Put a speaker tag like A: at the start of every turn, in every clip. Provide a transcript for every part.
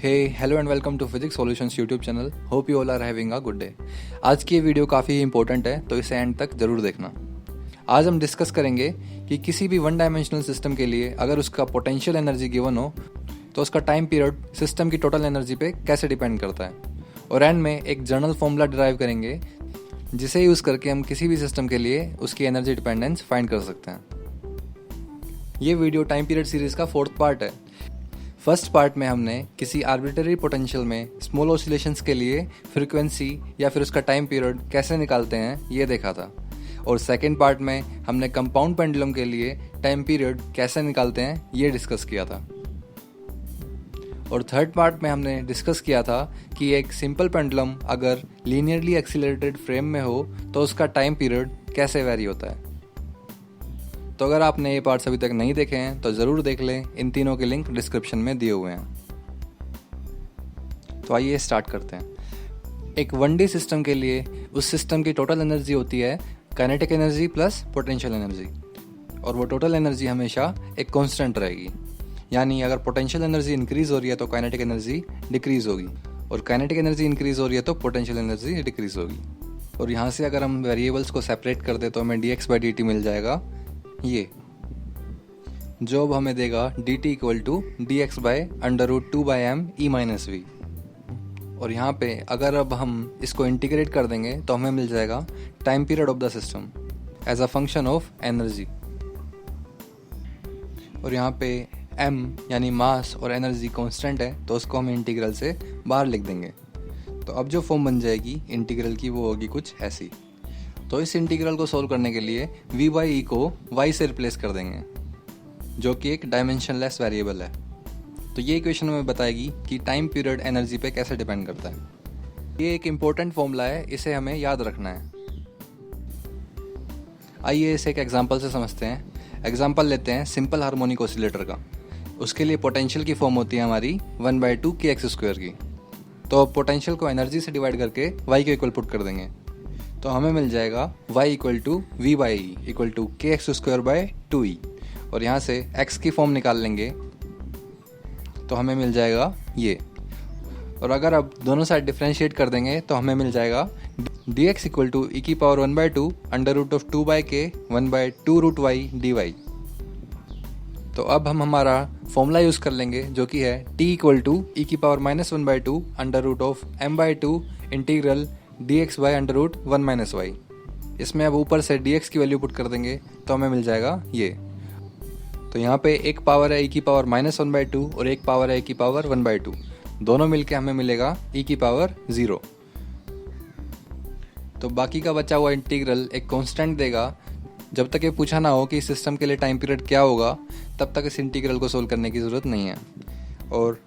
A: Hello and welcome to physics solutions YouTube channel. Hope you all are having a good day. आज की ये video काफ़ी important है, तो इसे एंड तक ज़रूर देखना। आज हम डिस्कस करेंगे कि किसी भी वन डायमेंशनल सिस्टम के लिए अगर उसका पोटेंशियल एनर्जी गिवन हो तो उसका टाइम पीरियड सिस्टम की टोटल एनर्जी पे कैसे डिपेंड करता है। और एंड में एक जनरल फॉर्मूला डिराइव करेंगे जिसे यूज़ करके हम किसी भी सिस्टम के लिए उसकी एनर्जी डिपेंडेंस फाइंड कर सकते हैं। ये वीडियो टाइम पीरियड सीरीज़ का 4th पार्ट है। फर्स्ट पार्ट में हमने किसी आर्बिट्ररी पोटेंशियल में स्मॉल ऑसिलेशंस के लिए फ्रीक्वेंसी या फिर उसका टाइम पीरियड कैसे निकालते हैं ये देखा था, और सेकेंड पार्ट में हमने कंपाउंड पेंडुलम के लिए टाइम पीरियड कैसे निकालते हैं ये डिस्कस किया था। और थर्ड पार्ट में हमने डिस्कस किया था कि एक सिंपल पेंडुलम अगर लीनियरली एक्सीलरेटेड फ्रेम में हो तो उसका टाइम पीरियड कैसे वेरी होता है। तो अगर आपने ये पार्ट्स अभी तक नहीं देखे हैं तो ज़रूर देख लें, इन तीनों के लिंक डिस्क्रिप्शन में दिए हुए हैं। तो आइए स्टार्ट करते हैं। एक 1D सिस्टम के लिए उस सिस्टम की टोटल एनर्जी होती है kinetic energy plus potential energy, और वो टोटल एनर्जी हमेशा एक कांस्टेंट रहेगी। यानी अगर पोटेंशियल एनर्जी इंक्रीज हो रही है तो काइनेटिक एनर्जी डिक्रीज होगी, और काइनेटिक एनर्जी इंक्रीज हो रही है तो पोटेंशियल एनर्जी डिक्रीज होगी। और यहाँ से अगर हम वेरिएबल्स को सेपरेट कर दे तो हमें dx/dt मिल जाएगा ये, जो अब हमें देगा dt equal to dx/√2m e-v। और यहाँ पे अगर अब हम इसको इंटीग्रेट कर देंगे तो हमें मिल जाएगा time period of the system as a function of energy. और यहाँ पे m यानी मास और एनर्जी कांस्टेंट है तो उसको हम इंटीग्रल से बाहर लिख देंगे। तो अब जो फॉर्म बन जाएगी इंटीग्रल की वो होगी कुछ ऐसी। तो इस इंटीग्रल को सोल्व करने के लिए v/e को y से रिप्लेस कर देंगे, जो कि एक डायमेंशनलेस वेरिएबल है। तो ये इक्वेशन हमें बताएगी कि टाइम पीरियड एनर्जी पे कैसे डिपेंड करता है। ये एक इम्पोर्टेंट फॉर्मूला है, इसे हमें याद रखना है। आइए इसे एक एग्जांपल से समझते हैं। एग्जांपल लेते हैं सिंपल हार्मोनिक ऑसिलेटर का। उसके लिए पोटेंशियल की फॉर्म होती है हमारी 1/2 kx² की। तो पोटेंशियल को एनर्जी से डिवाइड करके y के इक्वल पुट कर देंगे तो हमें मिल जाएगा y equal to v/e equal to kx²/2e। और यहाँ से x की फॉर्म निकाल लेंगे तो हमें मिल जाएगा ये। और अगर अब दोनों साइड डिफरेंशिएट कर देंगे तो हमें मिल जाएगा dx equal to e⁻1/2 √2k 1/2√y dy। तो अब हम हमारा फॉर्मूला यूज़ कर लेंगे जो कि है t equal to e⁻−1/2 √m/2 integral dx/√1 - y। इसमें अब ऊपर से dx की वैल्यू पुट कर देंगे तो हमें मिल जाएगा ये। तो यहाँ पे एक पावर है e⁻−1/2 और एक पावर है e⁻1/2, दोनों मिलके हमें मिलेगा e⁻0। तो बाकी का बचा हुआ इंटीग्रल एक कांस्टेंट देगा। जब तक ये पूछा ना हो कि सिस्टम के लिए टाइम पीरियड क्या होगा तब तक इस इंटीग्रल को सोल्व करने की ज़रूरत नहीं है। और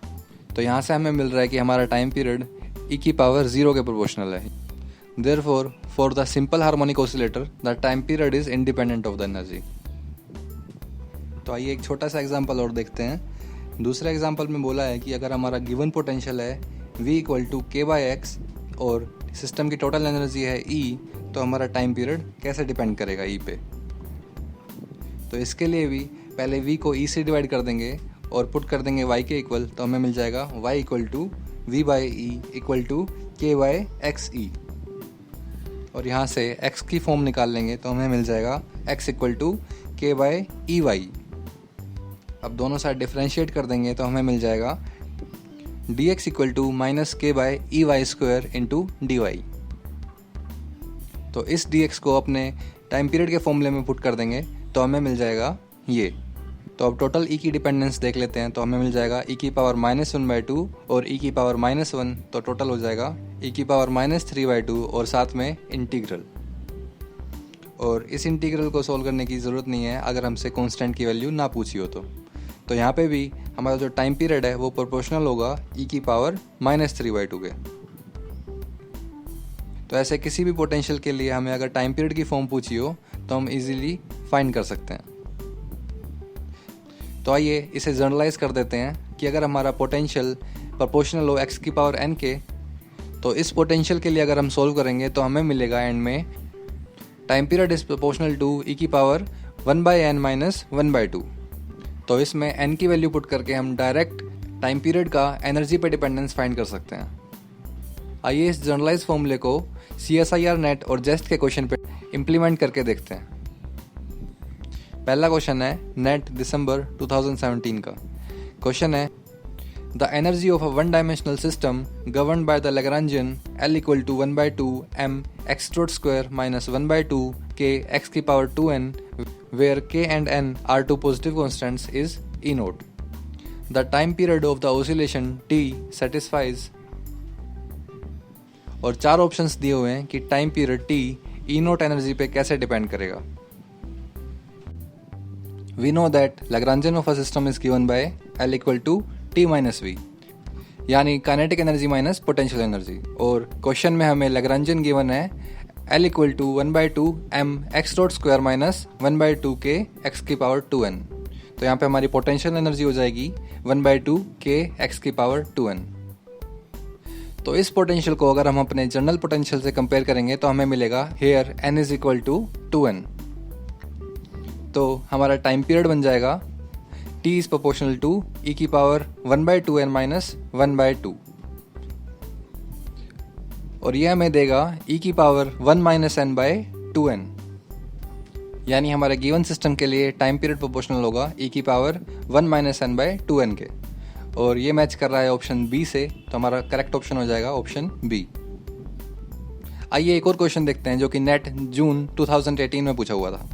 A: तो यहाँ से हमें मिल रहा है कि हमारा टाइम पीरियड e⁻0 के प्रोपोर्शनल है। Therefore, for the simple harmonic oscillator, the time period is independent of the energy. तो आइए एक छोटा सा एग्जांपल और देखते हैं। दूसरे एग्जांपल में बोला है कि अगर हमारा गिवन पोटेंशियल है v इक्वल टू k/x और सिस्टम की टोटल एनर्जी है E, तो हमारा टाइम पीरियड कैसे डिपेंड करेगा E पे। तो इसके लिए भी पहले v को E से डिवाइड कर देंगे और पुट कर देंगे y के इक्वल, तो हमें मिल जाएगा y equal to v/e equal to k/xe। और यहाँ से x की फॉर्म निकाल लेंगे तो हमें मिल जाएगा x इक्वल टू k/ey। अब दोनों साइड डिफरेंशिएट कर देंगे तो हमें मिल जाएगा dx equal to -k/ey² into dy। तो इस dx को अपने टाइम पीरियड के फॉर्मूले में पुट कर देंगे तो हमें मिल जाएगा ये। तो अब टोटल e की डिपेंडेंस देख लेते हैं तो हमें मिल जाएगा e⁻−1/2 और e⁻−1, तो टोटल हो जाएगा e⁻−3/2 और साथ में इंटीग्रल। और इस इंटीग्रल को सोल्व करने की ज़रूरत नहीं है अगर हमसे कांस्टेंट की वैल्यू ना पूछी हो तो यहाँ पे भी हमारा जो टाइम पीरियड है वो प्रोपोर्शनल होगा e⁻−3/2 के। तो ऐसे किसी भी पोटेंशियल के लिए हमें अगर टाइम पीरियड की फॉर्म पूछी हो तो हम इजीली फाइंड कर सकते हैं। तो आइए इसे जनरलाइज कर देते हैं कि अगर हमारा पोटेंशियल प्रोपोर्शनल हो x⁻n के, तो इस पोटेंशियल के लिए अगर हम सोल्व करेंगे तो हमें मिलेगा एंड में time period is proportional to e⁻1/n - 1/2। तो इसमें n की वैल्यू पुट करके हम डायरेक्ट टाइम पीरियड का एनर्जी पे डिपेंडेंस फाइंड कर सकते हैं। आइए इस जनरलाइज फॉर्मूले को CSIR नेट और जेस्ट के क्वेश्चन पे इम्प्लीमेंट करके देखते हैं। पहला क्वेश्चन है नेट दिसंबर 2017 का। क्वेश्चन है the energy of a one dimensional system governed by the Lagrangian L equal to 1/2 m x dot square minus 1/2 k x की power 2n where k and n are two positive constants is E naught. The time period of the oscillation t satisfies और 4 options दिए हुए हैं कि time period t E naught energy पे कैसे depend करेगा। We know that Lagrangian of a system is given by L equal to t minus v, यानी kinetic energy minus potential energy. और क्वेश्चन में हमें लैग्रांजियन गिवन है L equal to 1/2 m x dot square minus 1/2 k x की power 2n। तो यहाँ पे हमारी पोटेंशियल एनर्जी हो जाएगी 1/2 k x की पावर 2n। तो इस पोटेंशियल को अगर हम अपने जनरल पोटेंशियल से कंपेयर करेंगे तो हमें मिलेगा here n is equal to 2n। तो हमारा टाइम पीरियड बन जाएगा t is proportional to e की पावर 1/2n माइनस 1/2 और यह हमें देगा e की power 1 minus n by 2n, यानी हमारे गिवन सिस्टम के लिए टाइम पीरियड प्रोपोर्शनल होगा e की power 1 minus n by 2n के। और ये मैच कर रहा है ऑप्शन बी से, तो हमारा करेक्ट ऑप्शन हो जाएगा ऑप्शन बी। आइए एक और क्वेश्चन देखते हैं जो कि नेट जून 2018 में पूछा हुआ था।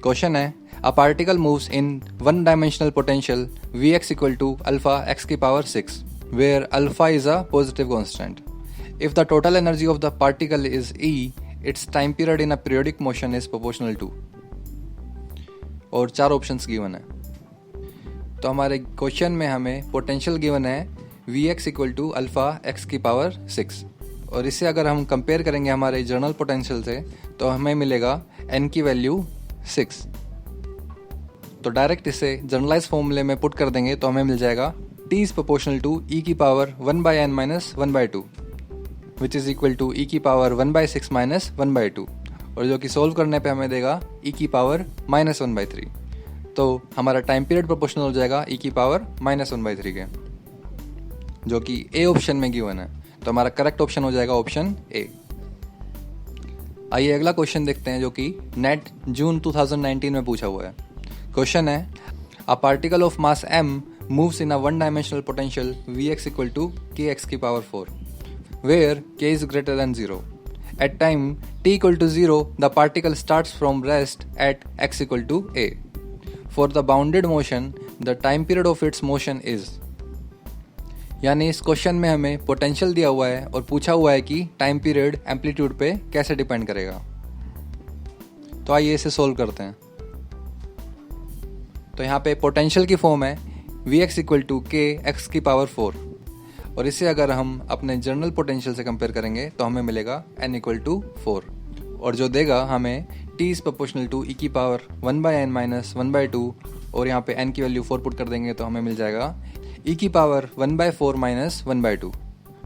A: क्वेश्चन है A particle moves in one dimensional potential Vx equal to alpha x की power 6, where alpha is a positive constant. If the total energy of the particle is E, its time period in a periodic motion is proportional to। और 4 options given है। तो हमारे question में हमें potential given है Vx equal to alpha x की power 6, और इससे अगर हम कंपेयर करेंगे हमारे जर्नल पोटेंशियल से तो हमें मिलेगा n की वैल्यू 6। तो डायरेक्ट इसे जनरलाइज फॉर्मूले में पुट कर देंगे तो हमें मिल जाएगा t is proportional to e की power 1/n minus 1/2 which is equal to e की पावर 1/6 माइनस 1/2, और जो कि सोल्व करने पे हमें देगा e की पावर माइनस 1/3। तो हमारा टाइम पीरियड प्रोपोर्शनल हो जाएगा e की पावर माइनस 1/3 के, जो कि ए ऑप्शन में गिवन है। तो हमारा करेक्ट ऑप्शन हो जाएगा ऑप्शन ए। आइए अगला क्वेश्चन देखते हैं जो कि नेट जून 2019 में पूछा हुआ है। क्वेश्चन है a particle of mass m moves in a one dimensional potential Vx equal to kx की power 4, where k is greater than 0। At time t equal to 0 the particle starts from rest at x equal to a। For the bounded motion the time period of its motion is, यानी इस question में हमें potential दिया हुआ है और पूछा हुआ है कि टाइम पीरियड एम्पलीट्यूड पे कैसे डिपेंड करेगा। तो आइए इसे सोल्व करते हैं। तो यहाँ पे पोटेंशियल की फॉर्म है Vx equal to k x की पावर 4, और इसे अगर हम अपने जनरल पोटेंशियल से कंपेयर करेंगे तो हमें मिलेगा n इक्वल टू 4, और जो देगा हमें t is proportional to e की पावर 1/n माइनस 1/2, और यहाँ पे n की वैल्यू 4 पुट कर देंगे तो हमें मिल जाएगा e की पावर 1/4 माइनस 1/2,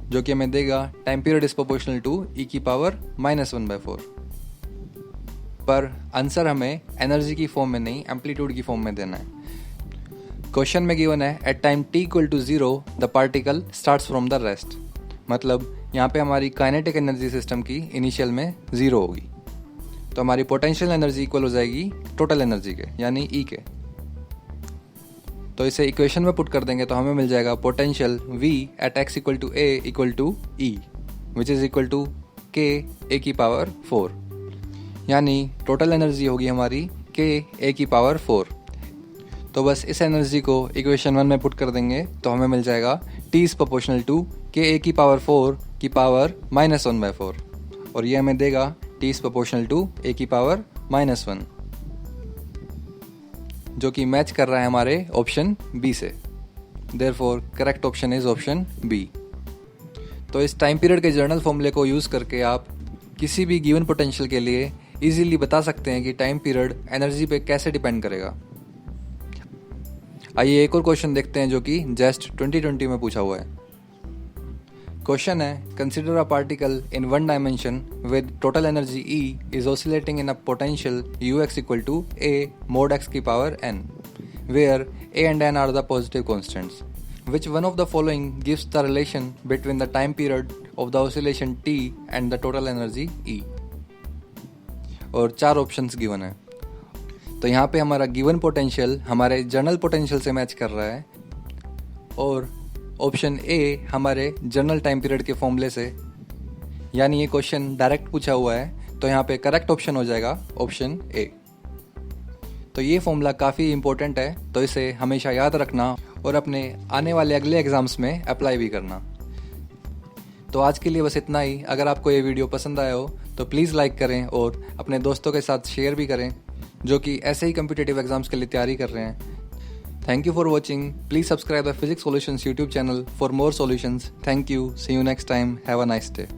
A: जो कि हमें देगा time period is proportional to e की पावर माइनस 1/4। पर आंसर हमें एनर्जी की फॉर्म में नहीं एम्पलीट्यूड की फॉर्म में देना है। क्वेश्चन में गिवन है at time t equal to 0 the particle starts from the rest, मतलब यहाँ पे हमारी काइनेटिक एनर्जी सिस्टम की इनिशियल में 0 होगी। तो हमारी पोटेंशियल एनर्जी इक्वल हो जाएगी टोटल एनर्जी के, यानी E के। तो इसे इक्वेशन में पुट कर देंगे तो हमें मिल जाएगा potential V at x equal to a equal to E which is equal to k a की पावर 4, यानी टोटल एनर्जी होगी हमारी k a की पावर 4। तो बस इस एनर्जी को इक्वेशन 1 में पुट कर देंगे तो हमें मिल जाएगा t is proportional to k a की पावर 4 की पावर माइनस 1/4, और ये हमें देगा t is proportional to a की पावर माइनस 1, जो कि मैच कर रहा है हमारे ऑप्शन बी से। Therefore correct option is option B. तो इस टाइम पीरियड के जर्नल फॉर्मूले को यूज़ करके आप किसी भी गिवन पोटेंशियल के लिए इजीली बता सकते हैं कि टाइम पीरियड एनर्जी पे कैसे डिपेंड करेगा। आइए एक और क्वेश्चन देखते हैं जो कि जस्ट 2020 में पूछा हुआ है। क्वेश्चन है consider a particle in one dimension with total energy E is oscillating in a potential Ux equal to a mod x की power n, where a and n are the positive constants. Which one of the following gives the relation between the time period of the oscillation t and the total energy E? और 4 options given है। तो यहाँ पे हमारा given potential हमारे journal potential से match कर रहा है और ऑप्शन ए हमारे जर्नल टाइम पीरियड के फॉर्मूले से, यानी ये क्वेश्चन डायरेक्ट पूछा हुआ है, तो यहाँ पे करेक्ट ऑप्शन हो जाएगा ऑप्शन ए। तो ये फॉर्मूला काफ़ी इंपॉर्टेंट है, तो इसे हमेशा याद रखना और अपने आने वाले अगले एग्जाम्स में अप्लाई भी करना। तो आज के लिए बस इतना ही। अगर आपको ये वीडियो पसंद आया हो तो प्लीज़ लाइक करें और अपने दोस्तों के साथ शेयर भी करें जो कि ऐसे ही कम्पिटिटिव एग्जाम्स के लिए तैयारी कर रहे हैं। Thank you for watching. Please subscribe the physics solutions YouTube channel for more solutions. Thank you. See you next time. Have a nice day.